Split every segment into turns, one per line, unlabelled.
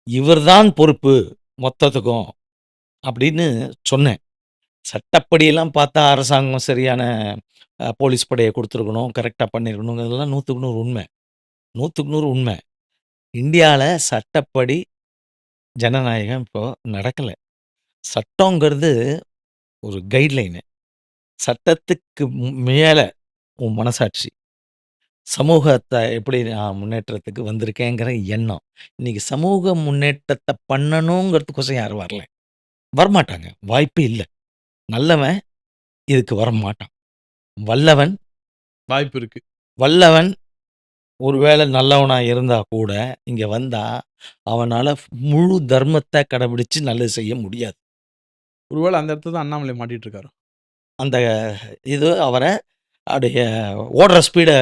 இவர்தான் பொறுப்பு மொத்தத்துக்கும் அப்படின்னு சொன்னேன். சட்டப்படியெல்லாம் பார்த்தா அரசாங்கம் சரியான போலீஸ் படைய குடுத்துருக்கணும். கரெக்ட்டா பண்ணியிருக்கணுங்கிறதெல்லாம் 100க்கு 100 உண்ம. 100க்கு 100 உண்ம. இந்தியால சட்டப்படி ஜனநாயகம் இப்போ நடக்கல. சட்டங்கிறது ஒரு கைட்லைனு. சட்டத்துக்கு மேல உன் மனசாட்சி. சமூகத்த எப்படி நான் முன்னேற்றத்துக்கு வந்திருக்கேங்கிற எண்ணம். இன்னைக்கு சமூக முன்னேற்றத்த பண்ணணுங்கிறதுக்கோசரம் யாரும் வரல. வரமாட்டாங்க. வாய்ப்பே இல்ல. நல்லவன் இதுக்கு வரமாட்டான். வல்லவன்
வாய்ப்பு இருக்கு.
வல்லவன் ஒருவேளை நல்லவனா இருந்தா கூட, இங்க வந்தா அவனால முழு தர்மத்த கடைபிடிச்சு நல்லது செய்ய முடியாது.
ஒருவேள அந்த இடத்துல தான் அண்ணாமலை மாட்டிட்டு இருக்காரோ?
அந்த இது அவர அப்படியே ஓடுற ஸ்பீட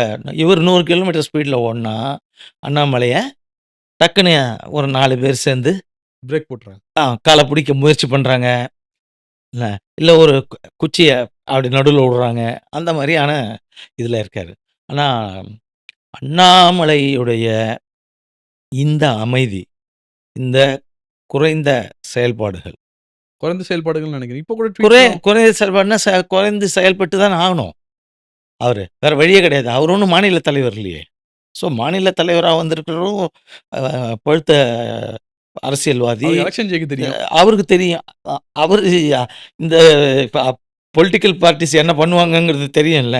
இவர் 100 கிலோமீட்டர் ஸ்பீட்ல ஓடுனா, அண்ணாமலைய டக்குன்னு ஒரு 4 பேர் சேர்ந்து
பிரேக் போட்டுறாங்க.
கால பிடிக்க முயற்சி பண்றாங்க. இல்ல இல்ல ஒரு குச்சிய அப்படி நடுவுல விடுறாங்க. அந்த மாரியான இதுல இருக்காரு. ஆனா, அண்ணாமலையுடைய இந்த அமைதி, இந்த குறைந்த செயல்பாடுகள்,
குறைந்த செயல்பாடுகள்னு நினைக்கிறேன். இப்ப கூட ட்வீட்லாம்
குறைந்த செயல்பாடுனா குறைந்து செயல்பட்டு தானே ஆகணும். அவரு. வேற வழியே கிடையாது. அவரு ஒண்ணும் மாநில தலைவர் இல்லையே! ஸோ மாநில தலைவரா வந்திருக்கிறவரும் அ பழுத்த அரசியல்வாதி.
அவருக்கு எலக்ஷன் ஜெயிக்க தெரியும்.
அவருக்கு தெரியும். அவரு இந்த ப பொலிட்டிக்கல் பார்ட்டிஸ் என்ன பண்ணுவாங்கங்கிறது தெரியும்ல.